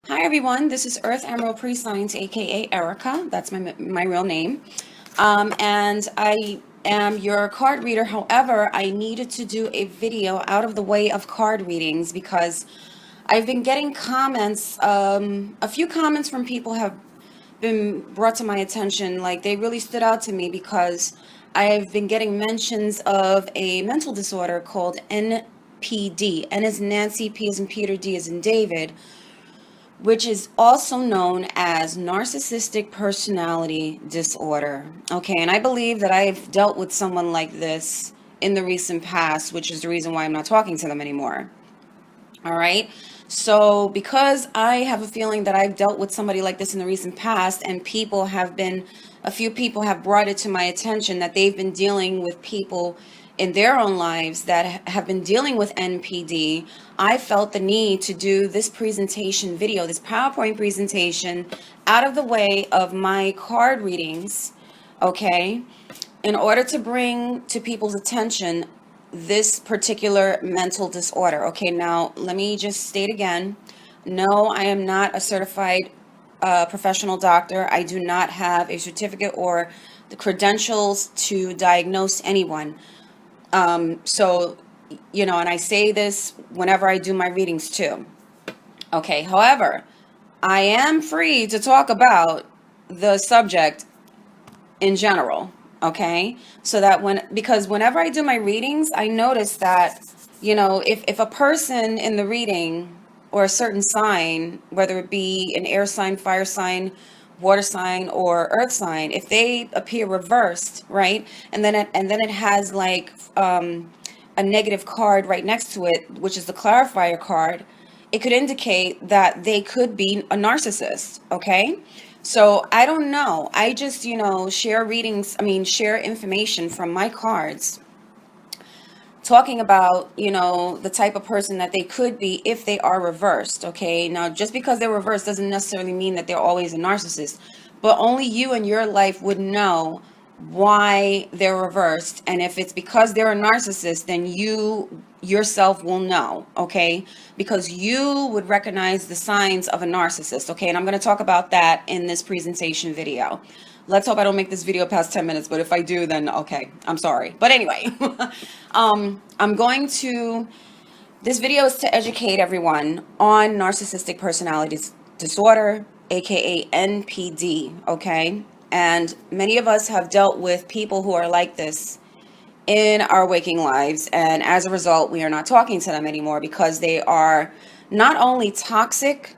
Hi everyone, this is Earth Emerald Prescience, aka Erica. That's my real name. And I am your card reader. However, I needed to do a video out of the way of card readings because I've been getting comments. A few comments from people have been brought to my attention. Like they really stood out to me because I've been getting mentions of a mental disorder called NPD. N is Nancy, P is in Peter, D is in David, which is also known as Narcissistic Personality Disorder. Okay, and I believe that I've dealt with someone like this in the recent past, which is the reason why I'm not talking to them anymore. All right, so because I have a feeling that I've dealt with somebody like this in the recent past, and a few people have brought it to my attention that they've been dealing with people in their own lives that have been dealing with NPD, I felt the need to do this presentation video, this PowerPoint presentation, out of the way of my card readings, okay, in order to bring to people's attention this particular mental disorder. Okay, now let me just state again, no, I am not a certified professional doctor. I do not have a certificate or the credentials to diagnose anyone. So, and I say this whenever I do my readings too. Okay, however, I am free to talk about the subject in general. Okay, so that because whenever I do my readings, I notice that, if a person in the reading or a certain sign, whether it be an air sign, fire sign, water sign, or earth sign, if they appear reversed, right, and then it has like a negative card right next to it, which is the clarifier card, it could indicate that they could be a narcissist. Okay, so I don't know, I just share information from my cards, talking about, the type of person that they could be if they are reversed. Okay, now just because they're reversed doesn't necessarily mean that they're always a narcissist, but only you in your life would know why they're reversed. And if it's because they're a narcissist, then you yourself will know, okay, because you would recognize the signs of a narcissist. Okay, and I'm going to talk about that in this presentation video. Let's hope I don't make this video past 10 minutes, but if I do, then okay, I'm sorry. But anyway, this video is to educate everyone on narcissistic personality disorder, aka NPD, okay? And many of us have dealt with people who are like this in our waking lives, and as a result, we are not talking to them anymore because they are not only toxic,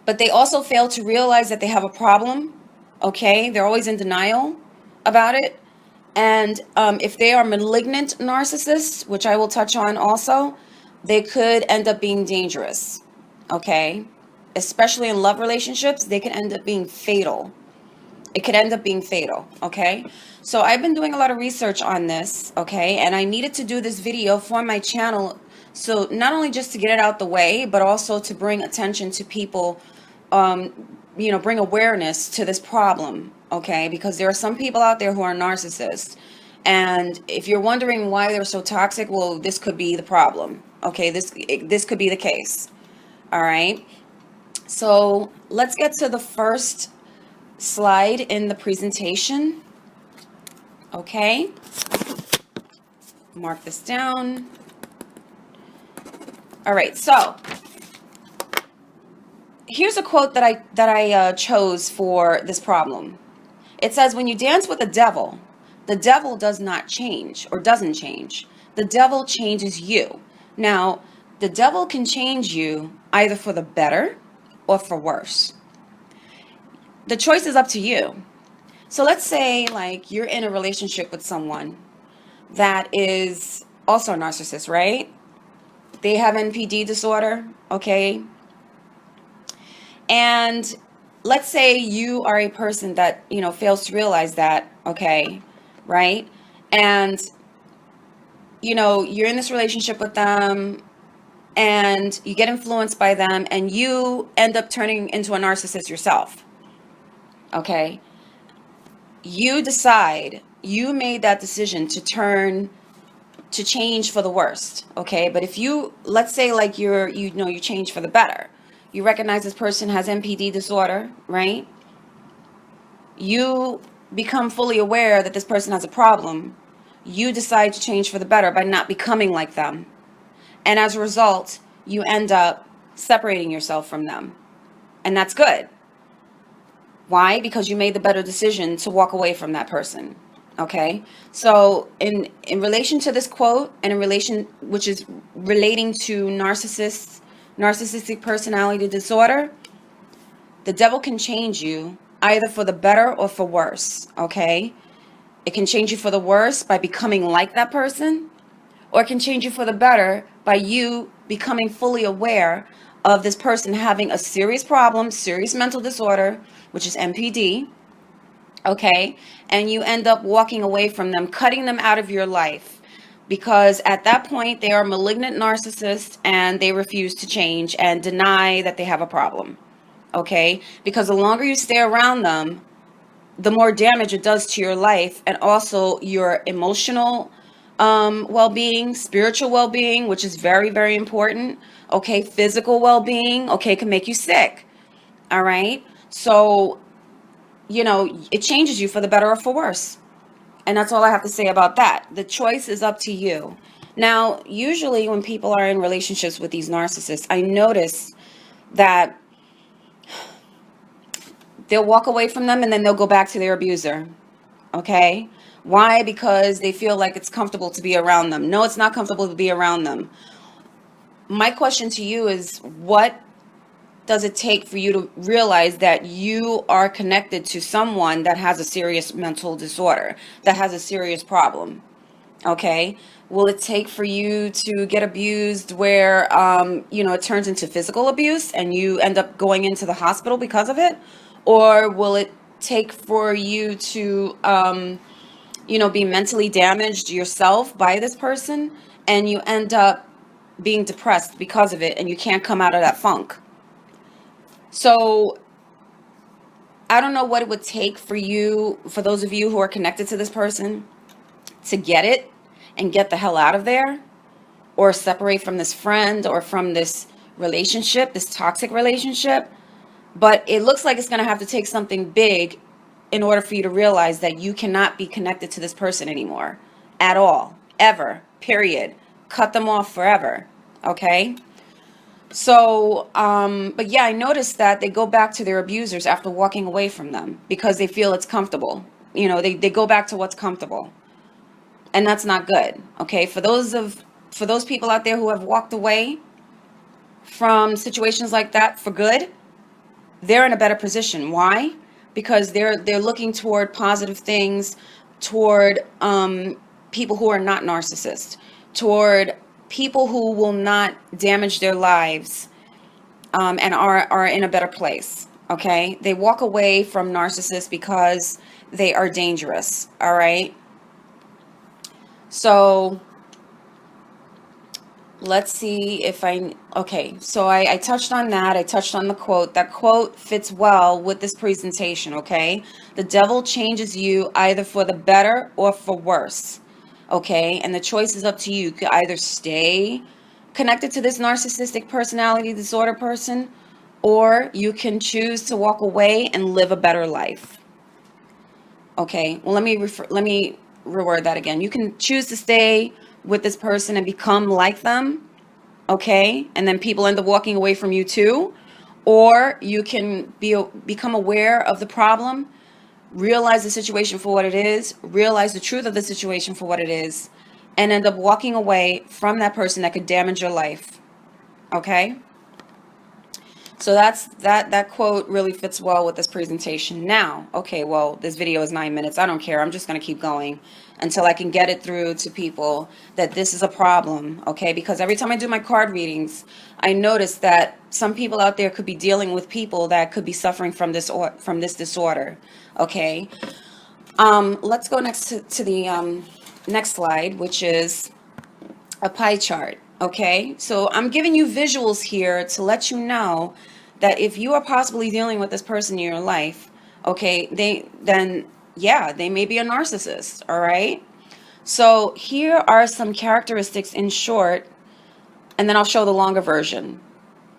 but they also fail to realize that they have a problem. Okay, they're always in denial about it. And if they are malignant narcissists, which I will touch on also, they could end up being dangerous. Okay, especially in love relationships, they can end up being fatal. It could end up being fatal. Okay, so I've been doing a lot of research on this. Okay, and I needed to do this video for my channel, so not only just to get it out the way, but also to bring attention to people, bring awareness to this problem. Okay, because there are some people out there who are narcissists, and if you're wondering why they're so toxic, well, this could be the problem. Okay, this could be the case. All right, so let's get to the first slide in the presentation. Okay, mark this down. All right, so here's a quote that I chose for this problem. It says, when you dance with the devil does not change or doesn't change. The devil changes you. Now, the devil can change you either for the better or for worse. The choice is up to you. So let's say like you're in a relationship with someone that is also a narcissist, right? They have NPD disorder, okay? And let's say you are a person that, fails to realize that, okay, right? And, you're in this relationship with them and you get influenced by them and you end up turning into a narcissist yourself, okay? You made that decision to change for the worst, okay? But if let's say like you change for the better, You recognize this person has NPD disorder, right? You become fully aware that this person has a problem. You decide to change for the better by not becoming like them. And as a result, you end up separating yourself from them. And that's good. Why? Because you made the better decision to walk away from that person. Okay? So in relation to this quote, and in relation, which is relating to narcissistic personality disorder, the devil can change you either for the better or for worse. Okay? It can change you for the worse by becoming like that person, or it can change you for the better by you becoming fully aware of this person having a serious problem, serious mental disorder, which is NPD, okay? And you end up walking away from them, cutting them out of your life, because at that point they are malignant narcissists and they refuse to change and deny that they have a problem, okay? Because the longer you stay around them, the more damage it does to your life, and also your emotional well-being, spiritual well-being, which is very, very important. Okay, physical well-being, okay, can make you sick. All right, so it changes you for the better or for worse, and that's all I have to say about that. The choice is up to you. Now, usually when people are in relationships with these narcissists, I notice that they'll walk away from them and then they'll go back to their abuser. Okay? Why? Because they feel like it's comfortable to be around them. No, it's not comfortable to be around them. My question to you is, what does it take for you to realize that you are connected to someone that has a serious mental disorder, that has a serious problem? Okay? Will it take for you to get abused where, it turns into physical abuse and you end up going into the hospital because of it? Or will it take for you to, be mentally damaged yourself by this person and you end up being depressed because of it and you can't come out of that funk? So I don't know what it would take for those of you who are connected to this person, to get it and get the hell out of there, or separate from this friend or from this relationship, this toxic relationship. But it looks like it's going to have to take something big in order for you to realize that you cannot be connected to this person anymore at all, ever, period. Cut them off forever. Okay? So, but yeah, I noticed that they go back to their abusers after walking away from them because they feel it's comfortable. They go back to what's comfortable. And that's not good. Okay? For those people out there who have walked away from situations like that for good, they're in a better position. Why? Because they're looking toward positive things, toward people who are not narcissists, toward people who will not damage their lives, and are in a better place. Okay? They walk away from narcissists because they are dangerous. All right? So let's see if okay, so I touched on that. I touched on the quote. That quote fits well with this presentation, okay? The devil changes you either for the better or for worse, okay? And the choice is up to you. You could either stay connected to this narcissistic personality disorder person, or you can choose to walk away and live a better life. Okay, well, let me reword that again. You can choose to stay with this person and become like them, okay? And then people end up walking away from you too. Or you can become aware of the problem, realize the situation for what it is, realize the truth of the situation for what it is, and end up walking away from that person that could damage your life, okay? So that quote really fits well with this presentation. Now, okay, well, this video is 9 minutes. I don't care. I'm just going to keep going until I can get it through to people that this is a problem, okay? Because every time I do my card readings, I notice that some people out there could be dealing with people that could be suffering from this disorder, okay? Let's go next to the next slide, which is a pie chart. Okay, so I'm giving you visuals here to let you know that if you are possibly dealing with this person in your life, okay, they may be a narcissist, all right? So here are some characteristics in short, and then I'll show the longer version.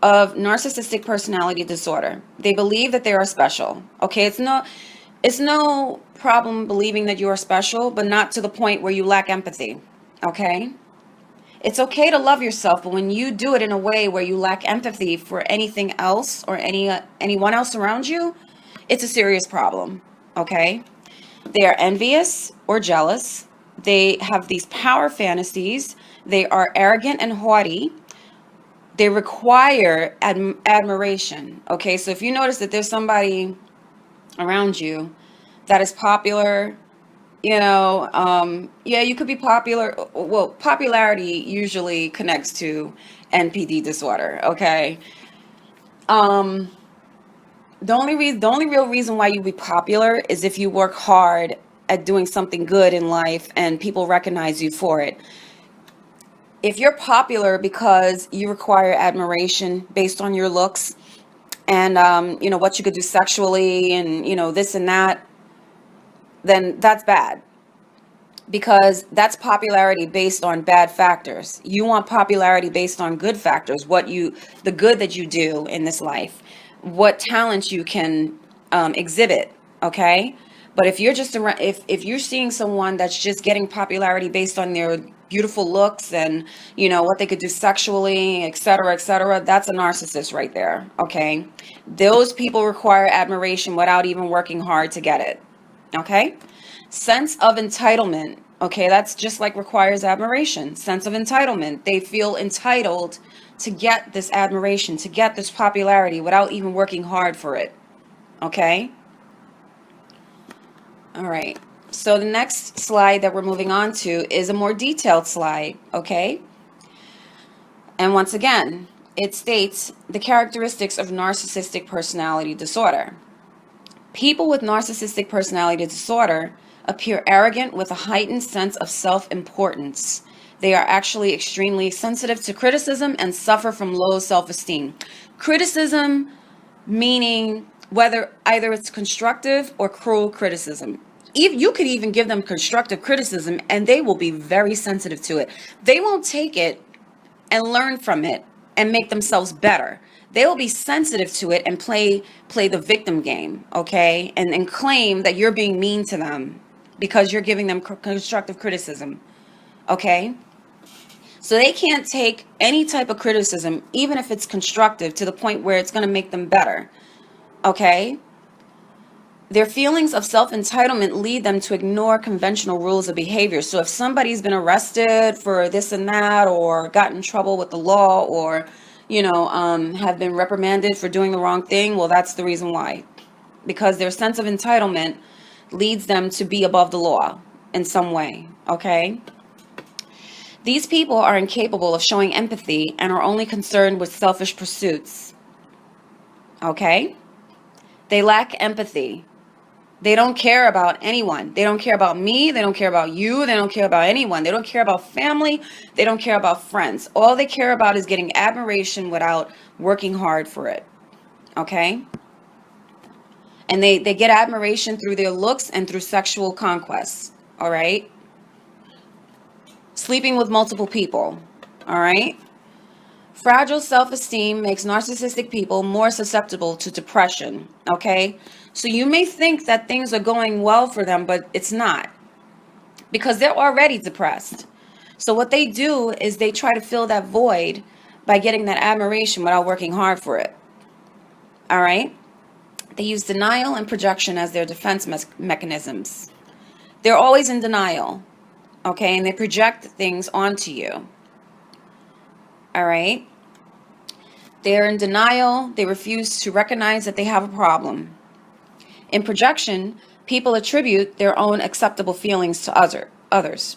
of narcissistic personality disorder. They believe that they are special. Okay, it's no problem believing that you are special, but not to the point where you lack empathy. Okay? It's okay to love yourself, but when you do it in a way where you lack empathy for anything else or anyone else around you, it's a serious problem. Okay? They are envious or jealous. They have these power fantasies. They are arrogant and haughty. They require admiration. Okay, so if you notice that there's somebody around you that is popular, yeah, you could be popular. Well, popularity usually connects to NPD disorder. Okay. The only real reason why you be popular is if you work hard at doing something good in life and people recognize you for it. If you're popular because you require admiration based on your looks and what you could do sexually and this and that, then that's bad, because that's popularity based on bad factors. You want popularity based on good factors, the good that you do in this life, what talents you can exhibit. Okay, but if you're just around, if you're seeing someone that's just getting popularity based on their beautiful looks and what they could do sexually, etc., that's a narcissist right there. Okay, those people require admiration without even working hard to get it. Okay, sense of entitlement. Okay, that's just like requires admiration. Sense of entitlement. They feel entitled to get this admiration, to get this popularity without even working hard for it. Okay. All right. So the next slide that we're moving on to is a more detailed slide. Okay. And once again, it states the characteristics of narcissistic personality disorder. People with narcissistic personality disorder appear arrogant with a heightened sense of self-importance. They are actually extremely sensitive to criticism and suffer from low self-esteem. Criticism meaning either it's constructive or cruel criticism. You could even give them constructive criticism and they will be very sensitive to it. They won't take it and learn from it and make themselves better. They will be sensitive to it and play the victim game, okay? And claim that you're being mean to them because you're giving them constructive criticism, okay? So they can't take any type of criticism, even if it's constructive, to the point where it's going to make them better, okay? Their feelings of self-entitlement lead them to ignore conventional rules of behavior. So if somebody's been arrested for this and that, or got in trouble with the law, or have been reprimanded for doing the wrong thing, well, that's the reason why. Because their sense of entitlement leads them to be above the law in some way, okay? These people are incapable of showing empathy and are only concerned with selfish pursuits, okay? They lack empathy. They don't care about anyone. They don't care about me. They don't care about you. They don't care about anyone. They don't care about family. They don't care about friends. All they care about is getting admiration without working hard for it. Okay? And they get admiration through their looks and through sexual conquests. All right? Sleeping with multiple people. All right? Fragile self-esteem makes narcissistic people more susceptible to depression. Okay? So you may think that things are going well for them, but it's not, because they're already depressed. So what they do is they try to fill that void by getting that admiration without working hard for it. All right? They use denial and projection as their defense mechanisms. They're always in denial, okay? And they project things onto you. All right? They're in denial. They refuse to recognize that they have a problem. In projection, people attribute their own acceptable feelings to others.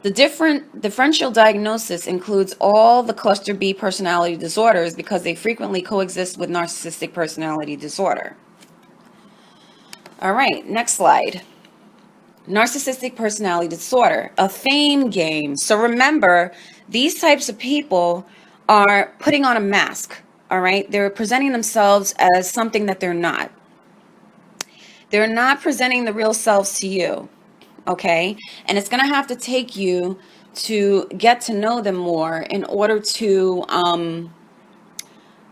The differential diagnosis includes all the cluster B personality disorders because they frequently coexist with narcissistic personality disorder. All right, next slide. Narcissistic personality disorder, a fame game. So remember, these types of people are putting on a mask, all right? They're presenting themselves as something that they're not. They're not presenting the real selves to you, okay? And it's going to have to take you to get to know them more in order to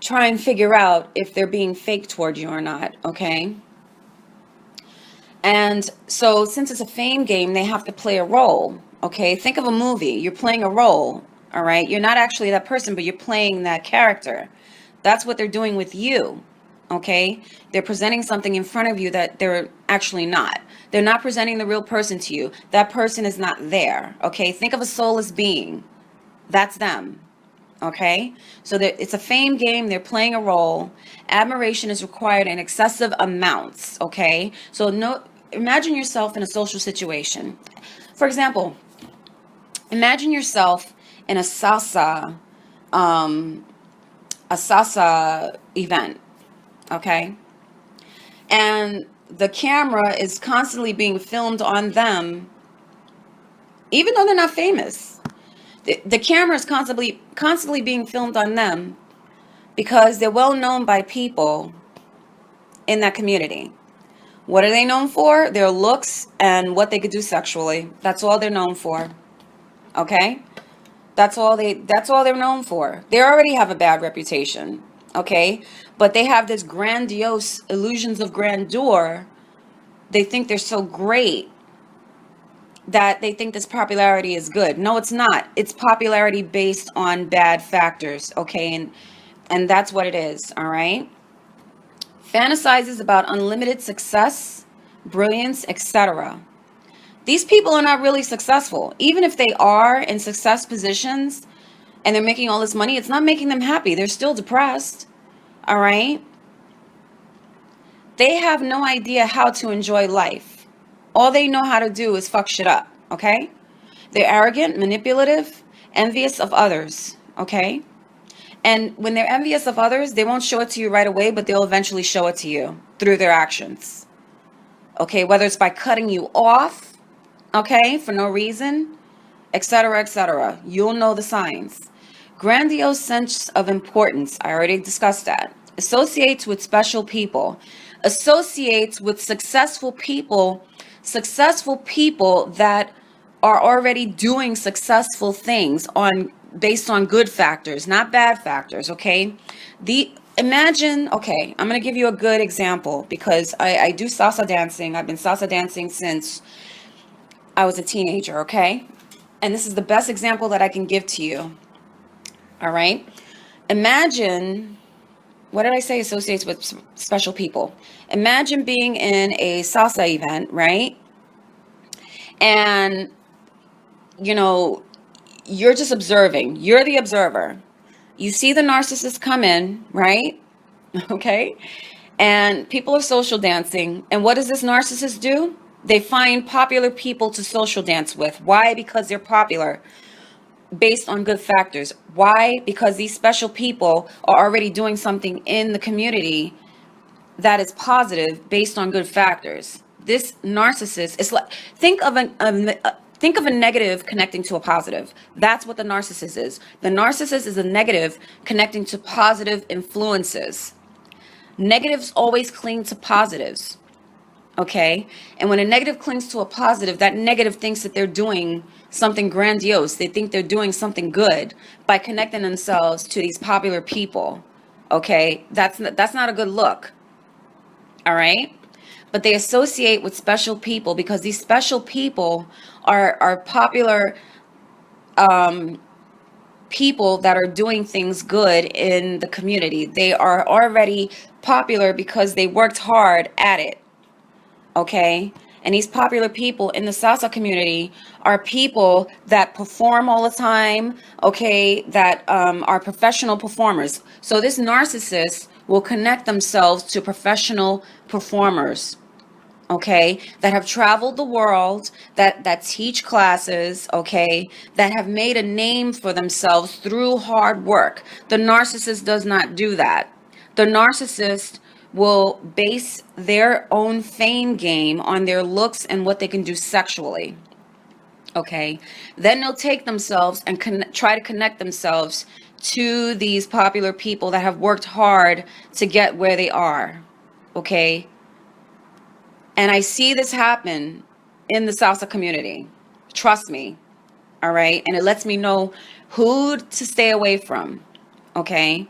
try and figure out if they're being fake toward you or not, okay? And so since it's a fame game, they have to play a role, okay? Think of a movie. You're playing a role, all right? You're not actually that person, but you're playing that character. That's what they're doing with you, okay? They're presenting something in front of you that they're actually not. They're not presenting the real person to you. That person is not there, okay? Think of a soulless being. That's them, okay? So it's a fame game. They're playing a role. Admiration is required in excessive amounts, okay? So imagine yourself in a social situation. For example, imagine yourself in a salsa event, okay? And the camera is constantly being filmed on them, even though they're not famous. The camera is constantly being filmed on them because they're well known by people in that community. What are they known for? Their looks and what they could do sexually. That's all they're known for. Okay? That's all they're known for. They already have a bad reputation. Okay? But they have this grandiose illusions of grandeur. They think they're so great that they think this popularity is good. No, it's not. It's popularity based on bad factors. Okay? And that's what it is. All right? Fantasizes about unlimited success, brilliance, etc. These people are not really successful. Even if they are in success positions and they're making all this money, it's not making them happy. They're still depressed. All right? They have no idea how to enjoy life. All they know how to do is fuck shit up. Okay? They're arrogant, manipulative, envious of others. Okay? And when they're envious of others, they won't show it to you right away, but they'll eventually show it to you through their actions. Okay, whether it's by cutting you off, okay, for no reason, etc., etc. You'll know the signs. Grandiose sense of importance. I already discussed that. Associates with special people. Associates with successful people that are already doing successful things based on good factors, not bad factors, okay? Imagine, okay, I'm going to give you a good example because I do salsa dancing. I've been salsa dancing since I was a teenager, okay? And this is the best example that I can give to you, all right? Imagine, what did I say? Associates with special people. Imagine being in a salsa event, right? And, you know, you're just observing. You're the observer. You see the narcissist come in, right? Okay. And people are social dancing. And what does this narcissist do? They find popular people to social dance with. Why? Because they're popular based on good factors. Why? Because these special people are already doing something in the community that is positive based on good factors. This narcissist is like, think of a negative connecting to a positive. That's what the narcissist is. The narcissist is a negative connecting to positive influences. Negatives always cling to positives. Okay? And when a negative clings to a positive, that negative thinks that they're doing something grandiose. They think they're doing something good by connecting themselves to these popular people. Okay? That's not a good look. All right? But they associate with special people because these special people are popular people that are doing things good in the community. They are already popular because they worked hard at it. Okay? And these popular people in the salsa community are people that perform all the time, okay, that are professional performers. So this narcissist will connect themselves to professional performers, okay, that have traveled the world, that teach classes, okay, that have made a name for themselves through hard work. The narcissist does not do that. The narcissist will base their own fame game on their looks and what they can do sexually. Okay, then they'll take themselves and try to connect themselves to these popular people that have worked hard to get where they are. Okay, and I see this happen in the salsa community. Trust me. All right, and it lets me know who to stay away from. Okay,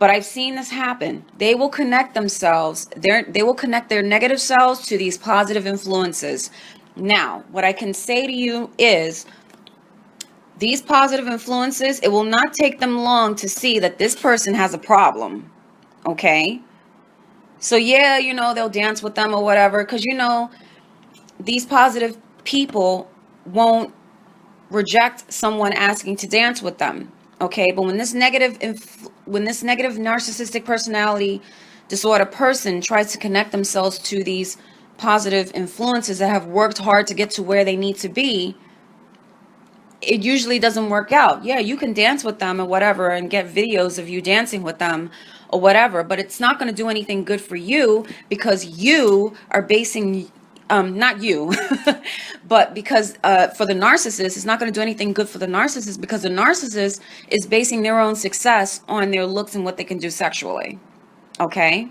But I've seen this happen. They will connect themselves, they will connect their negative selves to these positive influences. Now, what I can say to you is, these positive influences, it will not take them long to see that this person has a problem. Okay? So yeah, you know, they'll dance with them or whatever, because you know, these positive people won't reject someone asking to dance with them. Okay? But when this negative narcissistic personality disorder person tries to connect themselves to these positive influences that have worked hard to get to where they need to be, it usually doesn't work out. Yeah, you can dance with them or whatever and get videos of you dancing with them or whatever, but it's not going to do anything good for you, because you are basing, not you, but because for the narcissist, it's not going to do anything good for the narcissist, because the narcissist is basing their own success on their looks and what they can do sexually. Okay?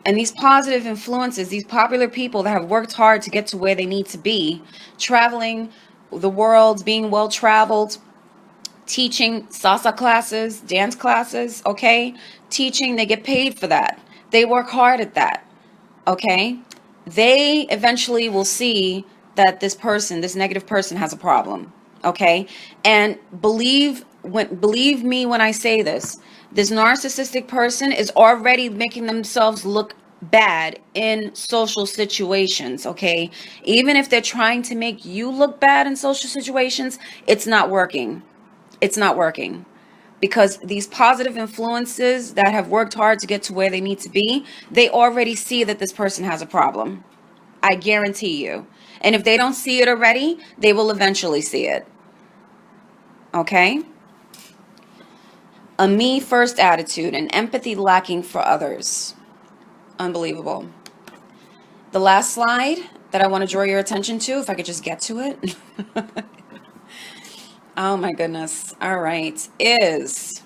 And these positive influences, these popular people that have worked hard to get to where they need to be, traveling the world, being well traveled, teaching salsa classes, dance classes, okay? Teaching, they get paid for that. They work hard at that, okay? They eventually will see that this person, this negative person, has a problem, okay? And believe me when I say this, this narcissistic person is already making themselves look bad in social situations, okay? Even if they're trying to make you look bad in social situations, it's not working. It's not working, because these positive influences that have worked hard to get to where they need to be, they already see that this person has a problem. I guarantee you. And if they don't see it already, they will eventually see it. Okay? A me first attitude and empathy lacking for others. Unbelievable. The last slide that I want to draw your attention to, if I could just get to it. Oh my goodness. All right. Is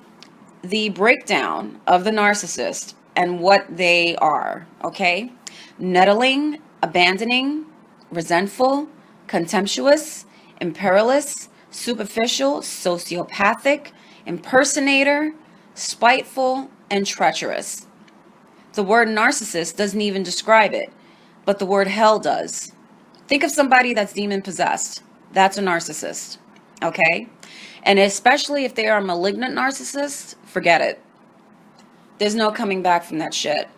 the breakdown of the narcissist and what they are. Okay? Nettling, abandoning, resentful, contemptuous, imperialist, superficial, sociopathic, impersonator, spiteful, and treacherous. The word narcissist doesn't even describe it, but the word hell does. Think of somebody that's demon possessed. That's a narcissist. Okay? And especially if they are a malignant narcissist, forget it. There's no coming back from that shit.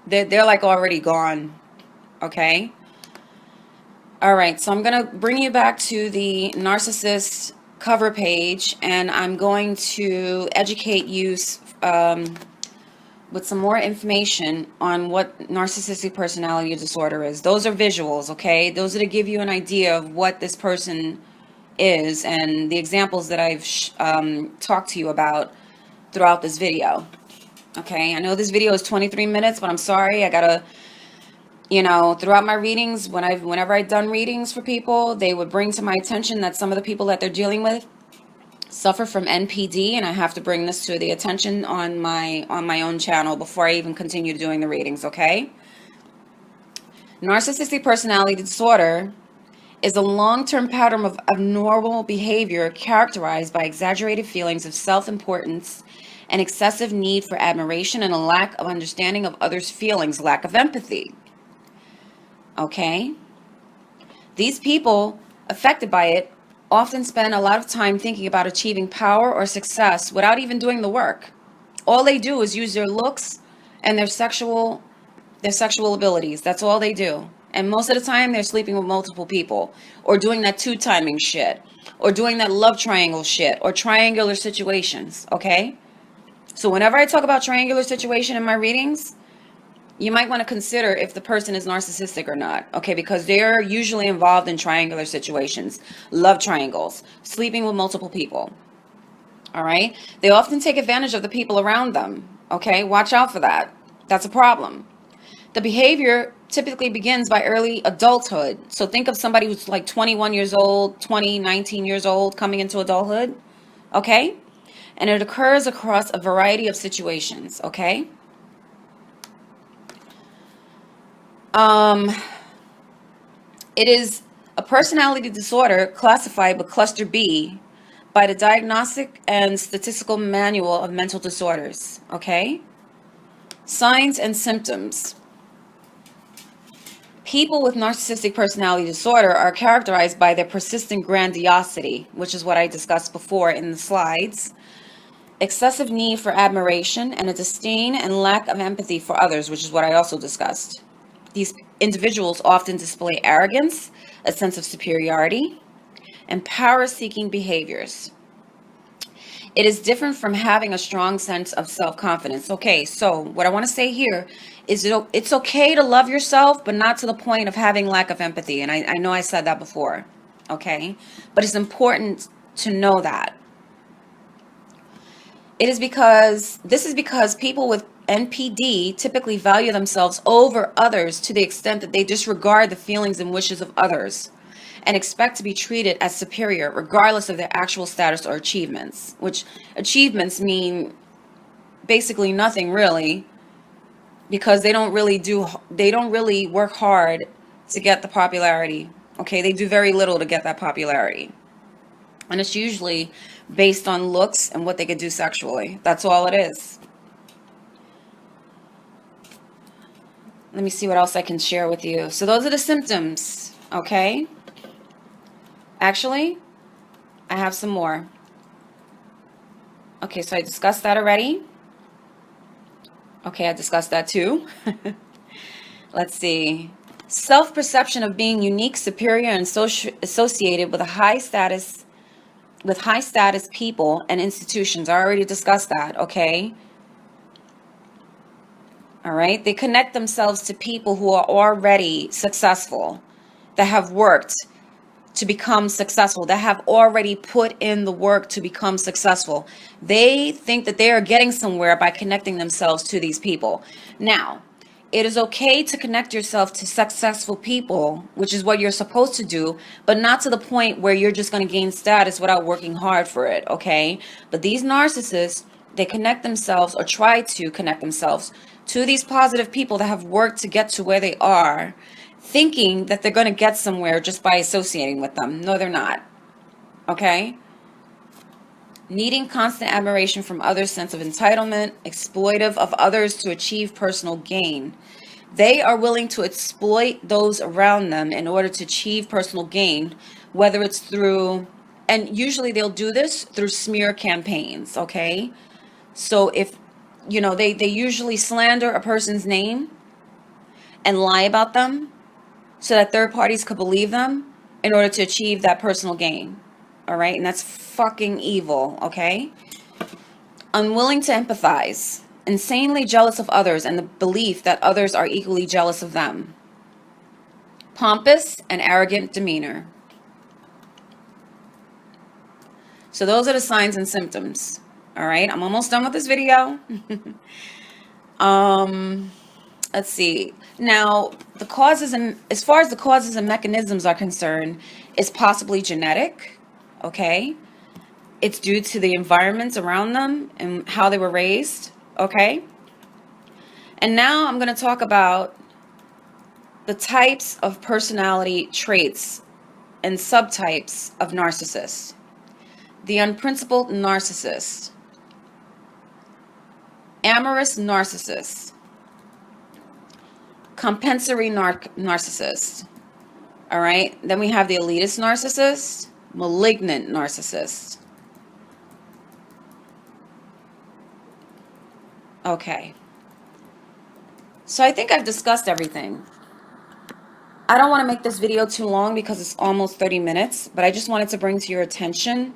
They're like already gone. Okay? All right, so I'm going to bring you back to the narcissist cover page, and I'm going to educate you with some more information on what narcissistic personality disorder is. Those are visuals, okay? Those are to give you an idea of what this person is and the examples that I've talked to you about throughout this video. Okay, I know this video is 23 minutes, but I'm sorry. I gotta, you know, throughout my readings, whenever I've done readings for people, they would bring to my attention that some of the people that they're dealing with suffer from NPD, and I have to bring this to the attention on my own channel before I even continue doing the readings, okay? Narcissistic personality disorder is a long-term pattern of abnormal behavior characterized by exaggerated feelings of self-importance and excessive need for admiration and a lack of understanding of others' feelings, lack of empathy. Okay? These people affected by it often spend a lot of time thinking about achieving power or success without even doing the work. All they do is use their looks and their sexual abilities. That's all they do. And most of the time, they're sleeping with multiple people, or doing that two-timing shit, or doing that love triangle shit, or triangular situations, okay? So whenever I talk about triangular situation in my readings, you might want to consider if the person is narcissistic or not, okay? Because they're usually involved in triangular situations, love triangles, sleeping with multiple people, all right? They often take advantage of the people around them, okay? Watch out for that. That's a problem. The behavior typically begins by early adulthood. So think of somebody who's like 21 years old, 19 years old, coming into adulthood, okay? And it occurs across a variety of situations, okay? It is a personality disorder classified with cluster B by the Diagnostic and Statistical Manual of Mental Disorders, okay? Signs and symptoms. People with narcissistic personality disorder are characterized by their persistent grandiosity, which is what I discussed before in the slides, excessive need for admiration, and a disdain and lack of empathy for others, which is what I also discussed. These individuals often display arrogance, a sense of superiority, and power-seeking behaviors. It is different from having a strong sense of self-confidence. Okay, so what I want to say here is it's okay to love yourself, but not to the point of having lack of empathy. And I know I said that before, okay? But it's important to know that. This is because people with NPD typically value themselves over others to the extent that they disregard the feelings and wishes of others and expect to be treated as superior regardless of their actual status or achievements, which achievements mean basically nothing really, because they don't really work hard to get the popularity. Okay, they do very little to get that popularity. And it's usually based on looks and what they could do sexually. That's all it is. Let me see what else I can share with you. So those are the symptoms, okay? Actually, I have some more. Okay, so I discussed that already. Okay, I discussed that too. Let's see. Self-perception of being unique, superior, and associated with high status people and institutions. I already discussed that, okay? All right. They connect themselves to people who are already successful, that have worked to become successful, that have already put in the work to become successful. They think that they are getting somewhere by connecting themselves to these people. Now, it is okay to connect yourself to successful people, which is what you're supposed to do, but not to the point where you're just going to gain status without working hard for it, okay? But these narcissists, they connect themselves, or try to connect themselves to these positive people that have worked to get to where they are, thinking that they're going to get somewhere just by associating with them. No, they're not. Okay? Needing constant admiration from others, sense of entitlement, exploitive of others to achieve personal gain. They are willing to exploit those around them in order to achieve personal gain, whether it's through, and usually they'll do this through smear campaigns, okay? So if, they usually slander a person's name and lie about them so that third parties could believe them in order to achieve that personal gain. All right? And that's fucking evil, okay? Unwilling to empathize. Insanely jealous of others and the belief that others are equally jealous of them. Pompous and arrogant demeanor. So those are the signs and symptoms. All right? I'm almost done with this video. Let's see. Now, as far as the causes and mechanisms are concerned, it's possibly genetic, okay? It's due to the environments around them and how they were raised, okay? And now I'm going to talk about the types of personality traits and subtypes of narcissists. The unprincipled narcissist. Amorous narcissist. Compensatory narcissist. All right. Then we have the elitist narcissist, malignant narcissist. Okay. So I think I've discussed everything. I don't want to make this video too long because it's almost 30 minutes, but I just wanted to bring to your attention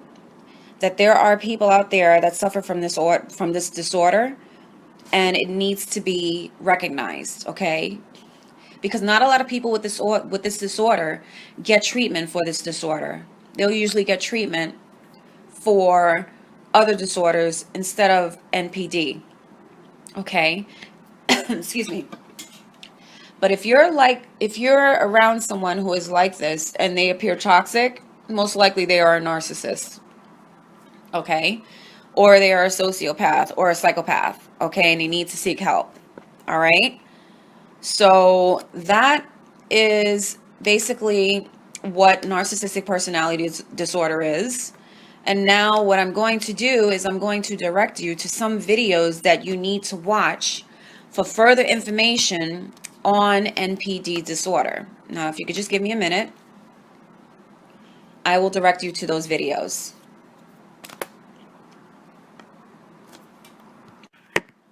that there are people out there that suffer from this disorder, and it needs to be recognized, okay? Because not a lot of people with this disorder get treatment for this disorder. They'll usually get treatment for other disorders instead of NPD. Okay? Excuse me. But if you're around someone who is like this and they appear toxic, most likely they are a narcissist. Okay? Or they are a sociopath or a psychopath. Okay? And they need to seek help. All right? So that is basically what narcissistic personality disorder is. And now what I'm going to do is I'm going to direct you to some videos that you need to watch for further information on NPD disorder. Now, if you could just give me a minute, I will direct you to those videos.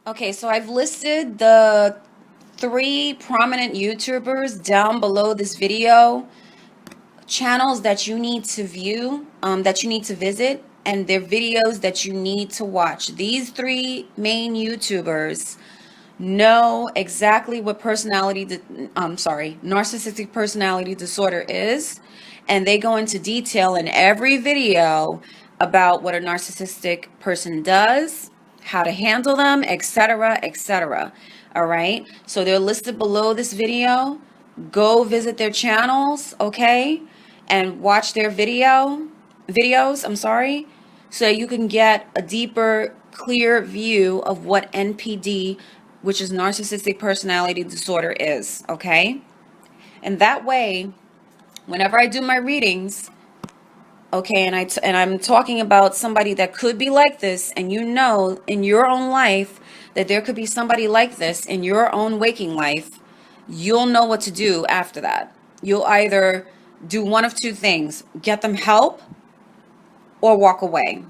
Okay, so I've listed the 3 prominent YouTubers down below this video, channels that you need to view, that you need to visit, and their videos that you need to watch. These 3 main YouTubers know exactly what narcissistic personality disorder is, and they go into detail in every video about what a narcissistic person does, how to handle them, etc., etc. All right, so they're listed below this video. Go visit their channels, okay, and watch their videos, so you can get a deeper, clear view of what NPD, which is narcissistic personality disorder, is, okay? And that way, whenever I do my readings, okay, and I'm talking about somebody that could be like this, and you know in your own life that there could be somebody like this in your own waking life, you'll know what to do after that. You'll either do one of 2 things: get them help or walk away.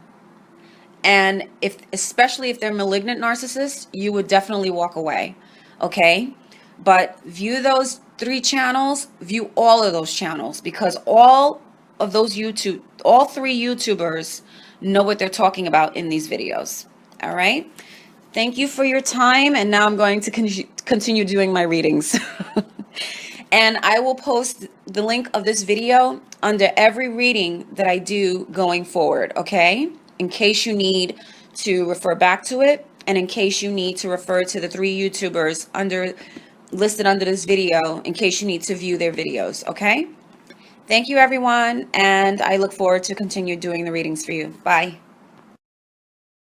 And especially if they're malignant narcissists, you would definitely walk away, okay? But view those 3 channels, view all of those channels, because all 3 YouTubers know what they're talking about in these videos. All right. Thank you for your time. And now I'm going to continue doing my readings. And I will post the link of this video under every reading that I do going forward. Okay. In case you need to refer back to it, and in case you need to refer to the 3 YouTubers listed under this video, in case you need to view their videos. Okay. Thank you, everyone, and I look forward to continue doing the readings for you. Bye.